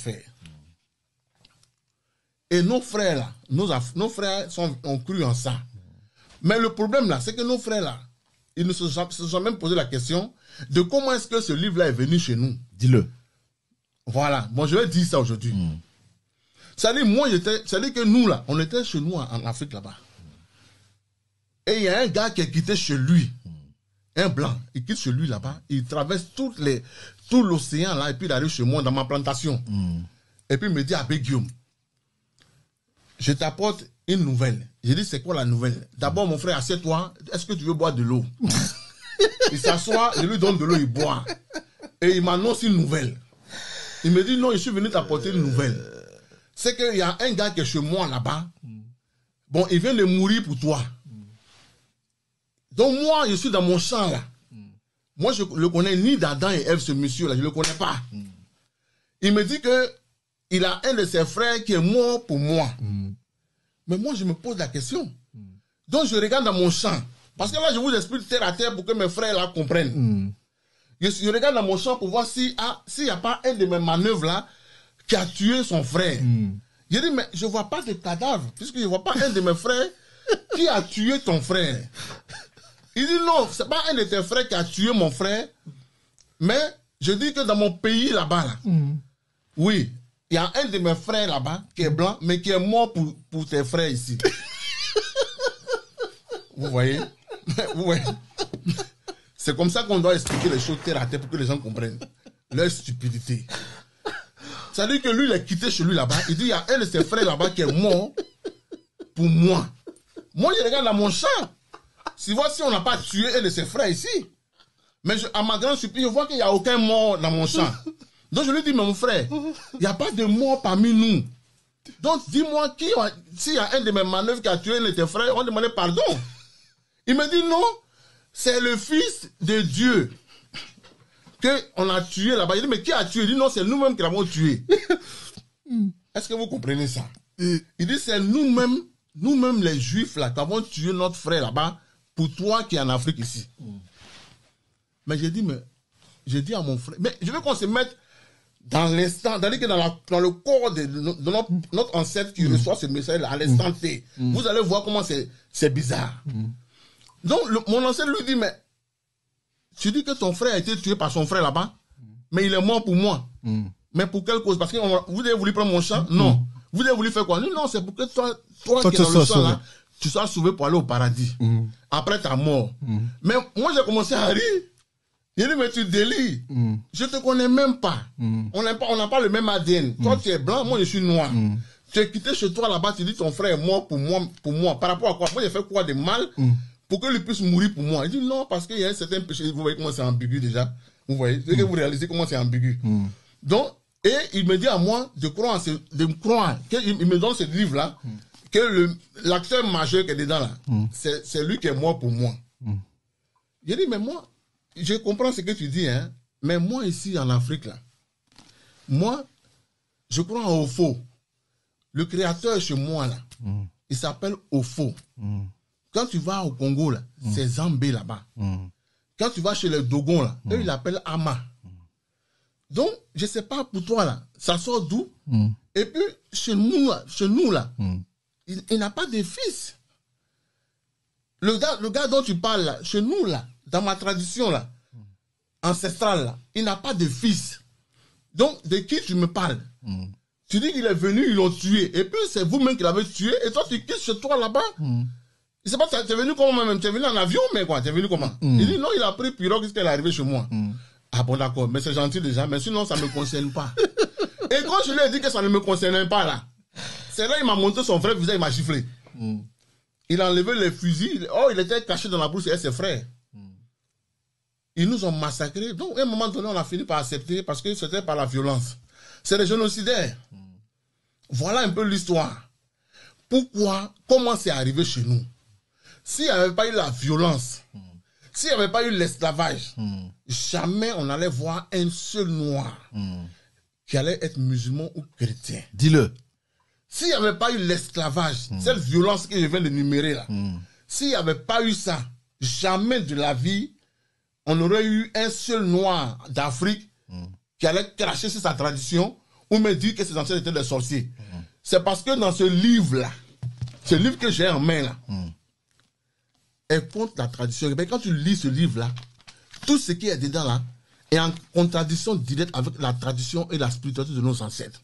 faire. Et nos frères là, nos frères ont cru en ça. Mais le problème là, c'est que nos frères là, ils ne se sont même posé la question de comment est-ce que ce livre-là est venu chez nous. Dis-le. Voilà. Moi, je vais dire ça aujourd'hui. C'est-à-dire, c'est-à-dire que nous là, on était chez nous en Afrique là-bas. Et il y a un gars qui a quitté chez lui. Un blanc. Il quitte chez lui là-bas. Il traverse tout l'océan là. Et puis il arrive chez moi dans ma plantation. Et puis il me dit, Abbé Guillaume, je t'apporte une nouvelle. J'ai dit, c'est quoi la nouvelle? D'abord, mon frère, assieds-toi. Est-ce que tu veux boire de l'eau? Il s'assoit, je lui donne de l'eau, il boit. Et il m'annonce une nouvelle. Il me dit, non, je suis venu t'apporter une nouvelle. C'est qu'il y a un gars qui est chez moi là-bas. Bon, il vient de mourir pour toi. Donc moi, je suis dans mon champ là. Moi, je le connais ni d'Adam et Ève, ce monsieur là, je ne le connais pas. Il me dit que il a un de ses frères qui est mort pour moi. Mais moi, je me pose la question. Donc, je regarde dans mon champ. Parce que là, je vous explique terre à terre pour que mes frères là comprennent. Je regarde dans mon champ pour voir s'il n'y a pas un de mes manœuvres là qui a tué son frère. Je dis, mais je ne vois pas de cadavre, puisque je ne vois pas un de mes frères qui a tué ton frère. Il dit, non, ce n'est pas un de tes frères qui a tué mon frère, mais je dis que dans mon pays là-bas, là, oui, il y a un de mes frères là-bas qui est blanc, mais qui est mort pour tes frères ici. Vous voyez? Vous voyez? C'est comme ça qu'on doit expliquer les choses terre à terre pour que les gens comprennent leur stupidité. C'est-à-dire que lui, il a quitté chez lui là-bas. Il dit, il y a un de ses frères là-bas qui est mort pour moi. Moi, je regarde dans mon champ. Si voici, on n'a pas tué un de ses frères ici. Mais à ma grande surprise, je vois qu'il n'y a aucun mort dans mon champ. Donc je lui dis, mais mon frère, il n'y a pas de mort parmi nous. Donc dis-moi, s'il y a un de mes manœuvres qui a tué un de tes frères, on demandait pardon. Il me dit non, c'est le Fils de Dieu qu'on a tué là-bas. Il dit, mais qui a tué? Il dit non, c'est nous-mêmes qui l'avons tué. Est-ce que vous comprenez ça? Il dit, c'est nous-mêmes les Juifs là, qui avons tué notre frère là-bas pour toi qui es en Afrique ici. Mais j'ai dit à mon frère, mais je veux qu'on se mette dans l'instant, c'est-à-dire que dans le corps de notre ancêtre qui reçoit ce message à l'instant T. Vous allez voir comment c'est bizarre. Donc, mon ancêtre lui dit, mais tu dis que ton frère a été tué par son frère là-bas, mais il est mort pour moi. Mais pour quelle cause? Parce que vous avez voulu prendre mon champ? Non. Vous avez voulu faire quoi? Non, c'est pour que toi qui es dans le champ là, tu sois sauvé pour aller au paradis. Après ta mort. Mais moi, j'ai commencé à rire. Il dit, mais tu délires. Je ne te connais même pas. On n'a pas le même ADN. Toi, tu es blanc, moi, je suis noir. Tu es quitté chez toi là-bas, tu dis ton frère est mort pour moi. Par rapport à quoi? Moi, j'ai fait quoi de mal pour qu'il puisse mourir pour moi? Il dit non, parce qu'il y a un certain péché. Vous voyez comment c'est ambigu déjà? Vous voyez? C'est que vous réalisez comment c'est ambigu. Donc, et il me dit à moi de me croire. Il me donne ce livre-là, que l'acteur majeur qui est dedans là, c'est lui qui est mort pour moi. J'ai dit, mais moi, je comprends ce que tu dis, hein, mais moi ici en Afrique là, moi, je crois en Ofo. Le créateur chez moi là, il s'appelle Ofo. Quand tu vas au Congo là, c'est Zambé là-bas. Quand tu vas chez les Dogons là, eux ils l'appellent Ama. Donc, je sais pas pour toi là, ça sort d'où? Et puis, chez nous là, il n'a pas de fils. Le gars dont tu parles là, chez nous là, dans ma tradition là, ancestrale là, il n'a pas de fils. Donc, de qui tu me parles? Tu dis qu'il est venu, ils l'ont tué. Et puis, c'est vous-même qui l'avez tué. Et toi, tu quittes chez toi là-bas. Je sais pas, tu es venu comment même? Tu es venu en avion, mais quoi? Tu es venu comment? Il dit non, il a pris pirogue jusqu'à l'arrivée chez moi. Ah bon, d'accord, mais c'est gentil déjà, mais sinon, ça ne me concerne pas. Et quand je lui ai dit que ça ne me concernait pas là, c'est là il m'a montré son vrai visage, il m'a giflé. Il a enlevé les fusils. Oh, il était caché dans la brousse et ses frères. Ils nous ont massacrés. Donc, à un moment donné, on a fini par accepter parce que c'était par la violence. C'est les génocidaires. Voilà un peu l'histoire. Pourquoi? Comment c'est arrivé chez nous? S'il n'y avait pas eu la violence, s'il n'y avait pas eu l'esclavage, jamais on allait voir un seul noir qui allait être musulman ou chrétien. Dis-le. S'il n'y avait pas eu l'esclavage, cette violence que je viens de numérer là, s'il n'y avait pas eu ça, jamais de la vie, on aurait eu un seul noir d'Afrique qui allait cracher sur sa tradition ou me dire que ses ancêtres étaient des sorciers. C'est parce que dans ce livre-là, ce livre que j'ai en main là, elle compte la tradition. Mais quand tu lis ce livre-là, tout ce qui est dedans là est en contradiction directe avec la tradition et la spiritualité de nos ancêtres.